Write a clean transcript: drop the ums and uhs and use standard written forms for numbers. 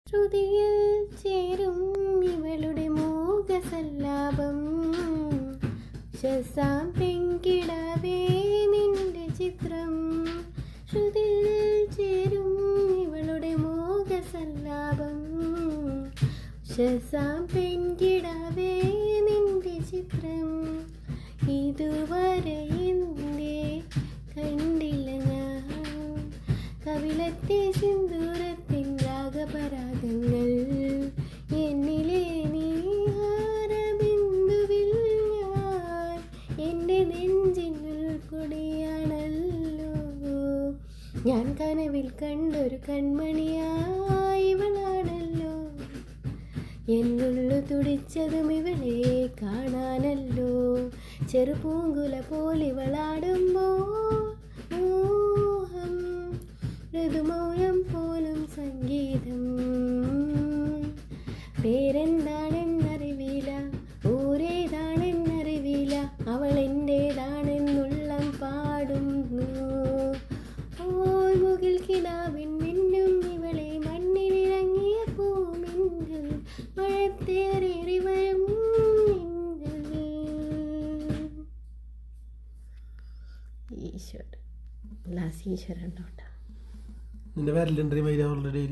ശ്രുതിയിൽ ചേരും ഇവളുടെ മോഹസല്ലാപം ശസാം പെൺകിടാവേ നിന്റെ ചിത്രം ശ്രുതിയിൽ ചേരും ഇവളുടെ മോഹസല്ലാപം ശസാം പെൺകിടാവേ നിന്റെ ചിത്രം ഇതുവരെ എന്തേ കണ്ടില്ല ഞാൻ കവിളത്തെ സിന്ദൂരത്തിൻ രാഗപരാഗങ്ങൾ എന്നിലെ നീഹാരബിന്ദുവിൽ ഞാൻ എൻ്റെ നെഞ്ചിനുൾ കൊടിയാണല്ലോ ഞാൻ കനവിൽ കണ്ടൊരു കൺമണിയായി ഇവളാണല്ലോ എന്നുള്ളു തുടിച്ചതും ഇവളെ കാണാനല്ലോ ചെറുപൂങ്കുല പോലിവളാടുമ്പോൾ മോഹം ഋതുമൗനം പോലും സംഗീതം പേരെന്താണെന്നറിവില്ല ഊരേതാണെന്നറിവില്ല അവൾ എൻ്റേതാണെന്നുള്ളം പാടുന്നു ഓൾ മുകിൽ കിനാവിൻ മിന്നും ഇവളെ മണ്ണിലിറങ്ങിയ പൂമിന്നൽ മഴത്തേറി വരും ഈശ്വരൻ ഈശ്വരൻ ഉണ്ടോട്ടാ നിന്റെ പേരിലുണ്ട് ഓൾറെഡി